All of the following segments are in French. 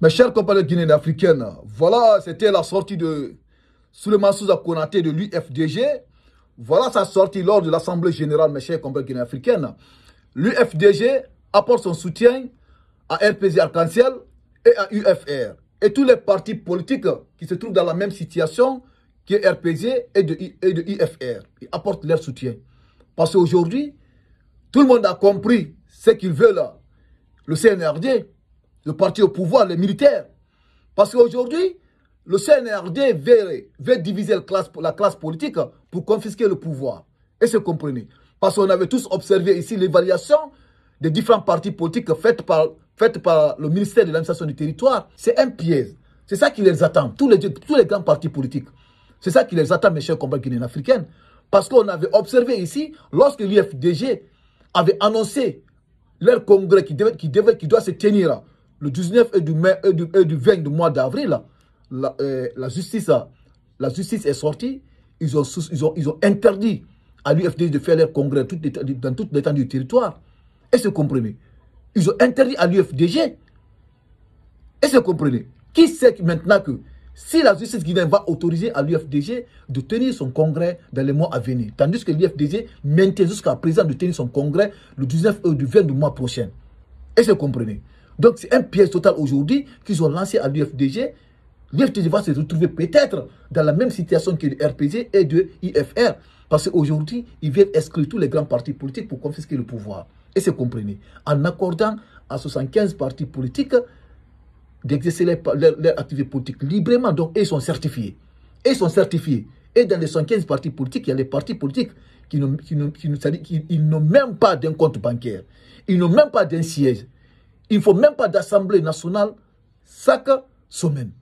Mes chers compatriotes guinéens africaines, voilà, c'était la sortie de Souleymane Sousa Konaté de l'UFDG. Voilà sa sortie lors de l'Assemblée générale, mes chers compatriotes guinéens africaines. L'UFDG apporte son soutien à RPZ Arc-en-Ciel et à UFR. Et tous les partis politiques qui se trouvent dans la même situation que RPZ et de UFR. Ils apportent leur soutien. Parce qu'aujourd'hui, tout le monde a compris ce qu'ils veulent. Le CNRD, le parti au pouvoir, les militaires. Parce qu'aujourd'hui, le CNRD veut diviser la classe politique pour confisquer le pouvoir. Et c'est comprenez. Parce qu'on avait tous observé ici l'évaluation des différents partis politiques faites par le ministère de l'administration du territoire. C'est un piège. C'est ça qui les attend, tous les grands partis politiques. C'est ça qui les attend, mes chers compatriotes guinéens africains. Parce qu'on avait observé ici, lorsque l'UFDG avait annoncé leur congrès qui doit se tenir le 19 et du 20 du mois d'avril, la justice est sortie. Ils ont interdit à l'UFDG de faire leur congrès dans toute l'étendue du territoire. Et se comprenez. Ils ont interdit à l'UFDG. Et se comprenez. Qui sait maintenant que si la justice guinéenne va autoriser à l'UFDG de tenir son congrès dans les mois à venir, tandis que l'UFDG maintient jusqu'à présent de tenir son congrès le 19 et du 20 du mois prochain. Et se comprenez. Donc c'est un piège total aujourd'hui qu'ils ont lancé à l'UFDG. L'UFDG va se retrouver peut-être dans la même situation que le RPZ et de IFR. Parce qu'aujourd'hui, ils viennent exclure tous les grands partis politiques pour confisquer le pouvoir. Et se comprenez. En accordant à 75 partis politiques d'exercer leur activité politique librement. Donc, ils sont certifiés. Ils sont certifiés. Et dans les 75 partis politiques, il y a les partis politiques qui n'ont même pas d'un compte bancaire. Ils n'ont même pas d'un siège. Il ne faut même pas d'assemblée nationale chaque semaine.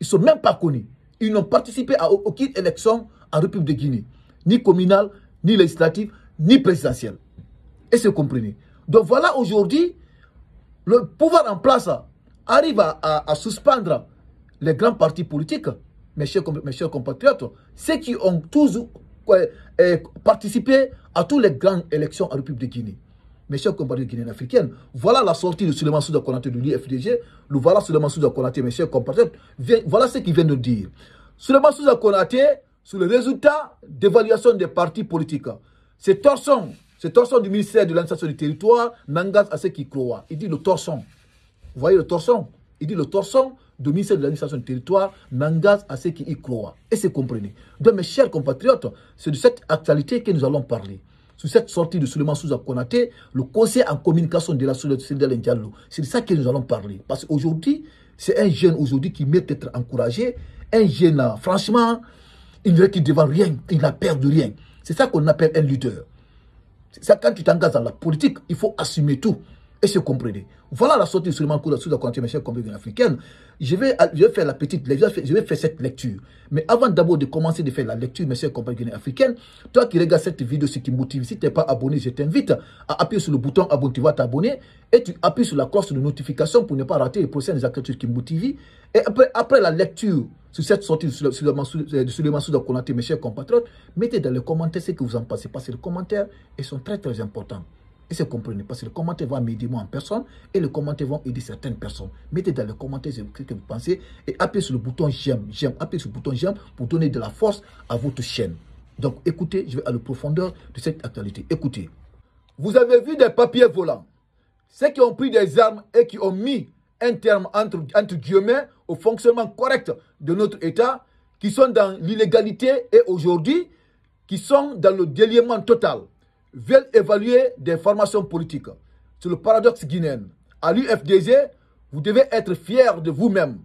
Ils ne sont même pas connus. Ils n'ont participé à aucune élection en République de Guinée. Ni communale, ni législative, ni présidentielle. Et c'est comprenez. Donc voilà aujourd'hui, le pouvoir en place arrive à suspendre les grands partis politiques, mes chers compatriotes, ceux qui ont tous participé à toutes les grandes élections en République de Guinée. Mes chers compatriotes guinéens africains, voilà la sortie de Souleymane Sousa Konaté de l'UFDG. Le voilà Souleymane Sousa Konaté, mes chers compatriotes. Voilà ce qu'il vient de dire. Souleymane Sousa Konaté, sur le résultat d'évaluation des partis politiques, c'est torson du ministère de l'administration du territoire n'engage à ceux qui croient. Il dit le torson. Vous voyez le torson? Il dit le torson du ministère de l'administration du territoire n'engage à ceux qui y croient. Et c'est comprenez. Donc mes chers compatriotes, c'est de cette actualité que nous allons parler. Sur cette sortie de Souleymane Sousa Konaté, le conseil en communication de la Sénégal Diallo. C'est de ça que nous allons parler. Parce qu'aujourd'hui, c'est un jeune aujourd'hui qui mérite d'être encouragé. Un jeune, franchement, il ne recule devant rien. Il n'a peur de rien. C'est ça qu'on appelle un leader. C'est ça, quand tu t'engages dans la politique, il faut assumer tout. Et se comprenez. Voilà la sortie de Souleymane Sousa Konaté, mes chers compatriotes africains. Je vais faire la petite lecture, je vais faire cette lecture. Mais avant d'abord de commencer de faire la lecture, mes chers compatriotes africains, toi qui regardes cette vidéo sur Kimbo TV, si tu n'es pas abonné, je t'invite à appuyer sur le bouton abonner, tu vas t'abonner. Et tu appuies sur la cloche de notification pour ne pas rater les prochaines actualités sur Kimbo TV. Et après la lecture sur cette sortie de Souleymane Sousa Konaté, mes chers compatriotes, mettez dans les commentaires ce que vous en pensez. Parce que les commentaires, ils sont très très importants. Et c'est comprenez, parce que le commentaire va m'aider moi en personne et les commentaires vont aider certaines personnes. Mettez dans les commentaires ce que vous pensez et appuyez sur le bouton j'aime, appuyez sur le bouton j'aime pour donner de la force à votre chaîne. Donc écoutez, je vais à la profondeur de cette actualité. Écoutez. Vous avez vu des papiers volants. Ceux qui ont pris des armes et qui ont mis un terme entre guillemets au fonctionnement correct de notre État, qui sont dans l'illégalité et aujourd'hui, qui sont dans le déliement total, veulent évaluer des formations politiques. C'est le paradoxe guinéen. À l'UFDG, vous devez être fier de vous-même.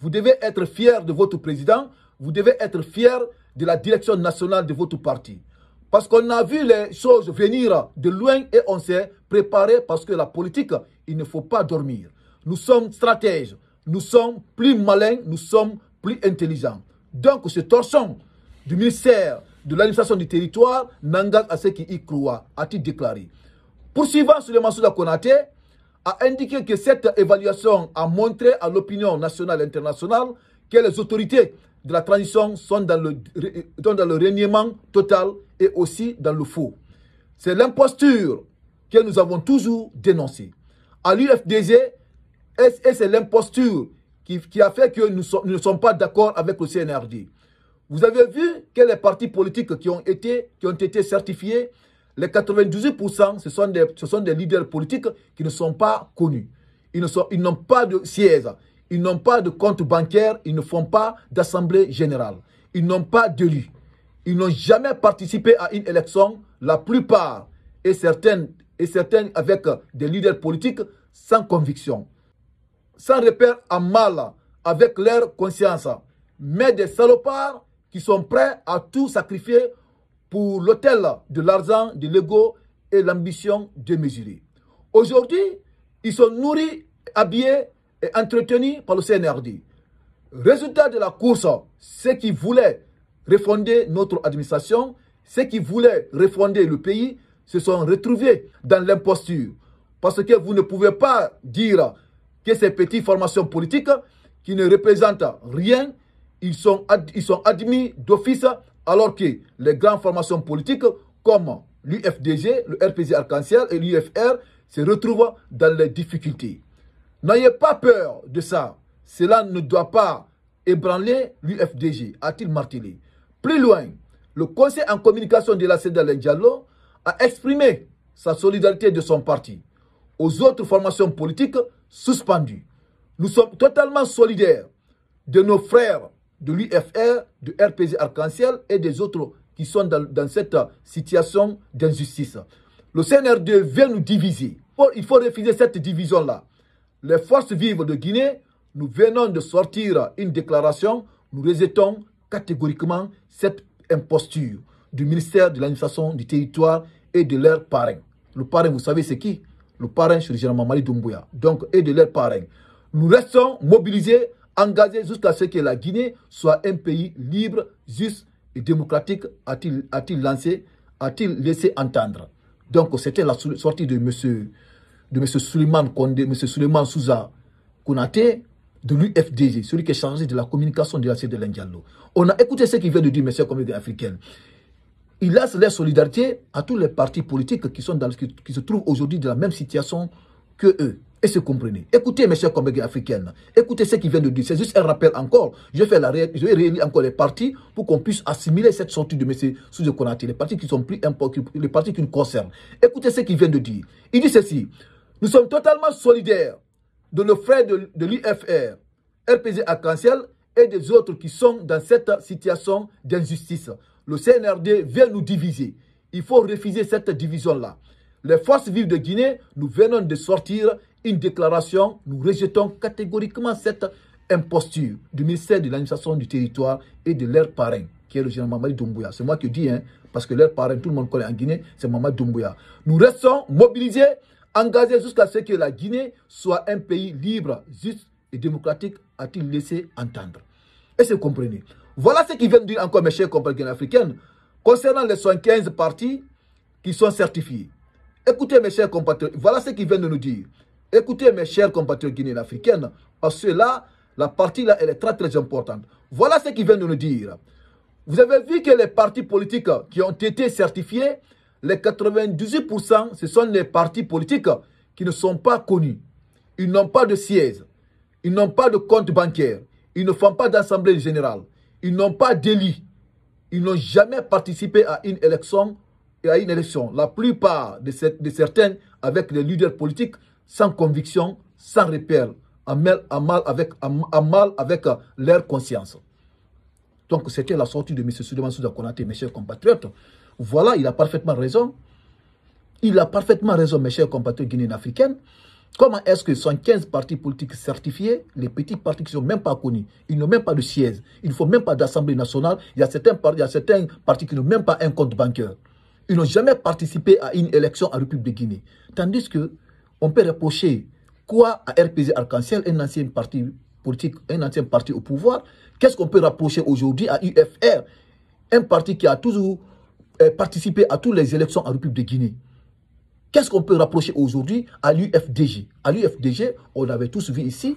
Vous devez être fier de votre président. Vous devez être fier de la direction nationale de votre parti. Parce qu'on a vu les choses venir de loin et on s'est préparé parce que la politique, il ne faut pas dormir. Nous sommes stratèges. Nous sommes plus malins. Nous sommes plus intelligents. Donc ce torchon du ministère de l'administration du territoire n'engage à ceux qui y croient, a-t-il déclaré. Poursuivant Souleymane Sousa Konaté, a indiqué que cette évaluation a montré à l'opinion nationale et internationale que les autorités de la transition sont dans le reniement total et aussi dans le faux. C'est l'imposture que nous avons toujours dénoncée. À l'UFDG, et c'est l'imposture qui a fait que nous ne sommes pas d'accord avec le CNRD. Vous avez vu que les partis politiques qui ont été certifiés, les 98%, ce sont des leaders politiques qui ne sont pas connus. Ils n'ont pas de siège, ils n'ont pas de compte bancaire, ils ne font pas d'assemblée générale. Ils n'ont pas d'élus. Ils n'ont jamais participé à une élection, la plupart, et certaines avec des leaders politiques sans conviction, sans repère en mal avec leur conscience, mais des salopards qui sont prêts à tout sacrifier pour l'autel de l'argent, de l'ego et l'ambition démesurée. Aujourd'hui, ils sont nourris, habillés et entretenus par le CNRD. Résultat de la course, ceux qui voulaient refonder notre administration, ceux qui voulaient refonder le pays, se sont retrouvés dans l'imposture. Parce que vous ne pouvez pas dire que ces petites formations politiques qui ne représentent rien, ils sont admis d'office, alors que les grandes formations politiques comme l'UFDG, le RPG Arc-en-Ciel et l'UFR se retrouvent dans les difficultés. N'ayez pas peur de ça. Cela ne doit pas ébranler l'UFDG, a-t-il martelé. Plus loin, le conseil en communication de la CEDEAO Diallo a exprimé sa solidarité de son parti aux autres formations politiques suspendues. Nous sommes totalement solidaires de nos frères de l'UFR, de RPG Arc-en-Ciel et des autres qui sont dans cette situation d'injustice. Le CNRD vient nous diviser. Il faut refuser cette division-là. Les forces vives de Guinée, nous venons de sortir une déclaration, nous rejetons catégoriquement cette imposture du ministère de l'administration du territoire et de leur parrain. Le parrain, vous savez c'est qui? Le parrain, c'est généralement Mamadi Doumbouya. Donc, et de leur parrain. Nous restons mobilisés, engagés jusqu'à ce que la Guinée soit un pays libre, juste et démocratique, a-t-il laissé entendre. Donc, c'était la sortie de M. Souleymane Kondé, M. Souleymane Souza Konaté, de l'UFDG, celui qui est chargé de la communication de la CEDEAO Diallo. On a écouté ce qu'il vient de dire, M. Communauté africaine. Il laisse la solidarité à tous les partis politiques qui se trouvent aujourd'hui dans la même situation que eux. Et se comprenez. Écoutez, mes chers collègues africains, écoutez ce qu'il vient de dire. C'est juste un rappel encore. Je vais réélire encore les partis pour qu'on puisse assimiler cette sortie de M. Souza Konaté, les partis qui sont plus importants, les partis qui nous concernent. Écoutez ce qu'il vient de dire. Il dit ceci. Nous sommes totalement solidaires de nos frères de l'UFR, RPG Arc-en-Ciel et des autres qui sont dans cette situation d'injustice. Le CNRD vient nous diviser. Il faut refuser cette division-là. Les forces vives de Guinée, nous venons de sortir une déclaration. Nous rejetons catégoriquement cette imposture du ministère de l'administration du territoire et de leur parrain, qui est le général Mamadi Doumbouya. C'est moi qui dis, hein, parce que leur parrain, tout le monde connaît en Guinée, c'est Mamadi Doumbouya. Nous restons mobilisés, engagés jusqu'à ce que la Guinée soit un pays libre, juste et démocratique, a-t-il laissé entendre. Et c'est comprenez. Voilà ce qu'ils viennent dire encore, mes chers compatriotes africains, concernant les 75 partis qui sont certifiés. Écoutez, mes chers compatriotes, voilà ce qu'ils viennent de nous dire. Écoutez, mes chers compatriotes guinéens africains, parce que là, la partie là, elle est très très importante. Voilà ce qu'ils viennent de nous dire. Vous avez vu que les partis politiques qui ont été certifiés, les 98%, ce sont les partis politiques qui ne sont pas connus. Ils n'ont pas de siège. Ils n'ont pas de compte bancaire. Ils ne font pas d'assemblée générale. Ils n'ont pas d'élit. Ils n'ont jamais participé à une élection. La plupart de certains avec les leaders politiques sans conviction, sans repère, en mal avec leur conscience. Donc c'était la sortie de M. Souleymane Souza Konaté, mes chers compatriotes. Voilà, il a parfaitement raison. Il a parfaitement raison, mes chers compatriotes guinéens africains. Comment est-ce que 115 partis politiques certifiés, les petits partis qui ne sont même pas connus, ils n'ont même pas de siège, il ne faut même pas d'assemblée nationale, il y a certains partis qui n'ont même pas un compte bancaire. Ils n'ont jamais participé à une élection en République de Guinée. Tandis que on peut reprocher quoi à RPG Arc-en-Ciel, un ancien parti politique, un ancien parti au pouvoir. Qu'est-ce qu'on peut rapprocher aujourd'hui à UFR, un parti qui a toujours participé à toutes les élections en République de Guinée? Qu'est-ce qu'on peut rapprocher aujourd'hui à l'UFDG? À l'UFDG, on avait tous vu ici,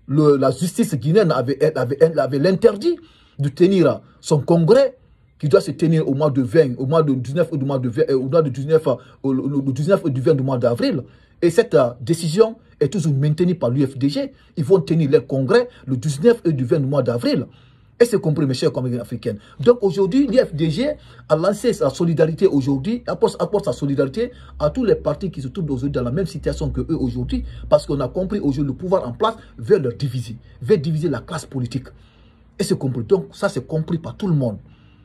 la justice guinéenne avait l'interdit de tenir son congrès qui doit se tenir au mois de 20, au mois de 19 et du mois de 20, au mois de 19 et du 20 du mois d'avril. Et cette décision est toujours maintenue par l'UFDG. Ils vont tenir leur congrès le 19 et du 20 mois d'avril. Et c'est compris, mes chers communautés africaines. Donc aujourd'hui, l'UFDG a lancé sa solidarité aujourd'hui, apporte sa solidarité à tous les partis qui se trouvent aujourd'hui dans la même situation que eux aujourd'hui, parce qu'on a compris aujourd'hui le pouvoir en place veut leur diviser, veut diviser la classe politique. Et c'est compris. Donc ça, c'est compris par tout le monde.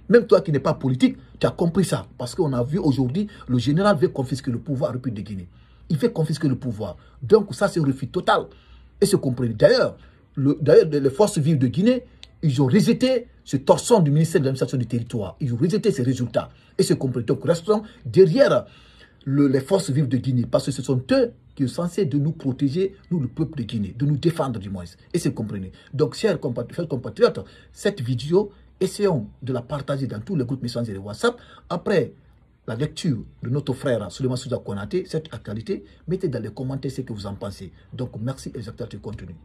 Même toi qui n'es pas politique, tu as compris ça. Parce qu'on a vu aujourd'hui, le général veut confisquer le pouvoir à la République de Guinée. Il veut confisquer le pouvoir. Donc ça, c'est un refus total. Et c'est compris. D'ailleurs, les forces vives de Guinée, ils ont rejeté ce torsion du ministère de l'administration du territoire. Ils ont rejeté ces résultats. Et c'est compris. Donc, restons derrière les forces vives de Guinée. Parce que ce sont eux qui sont censés de nous protéger, nous, le peuple de Guinée, de nous défendre du moins. Et c'est compris. Donc, chers compatriotes, cette vidéo, essayons de la partager dans tous les groupes Messenger et WhatsApp. Après la lecture de notre frère Souleymane Souda Konaté, cette actualité, mettez dans les commentaires ce que vous en pensez. Donc, merci et j'accepte le contenu.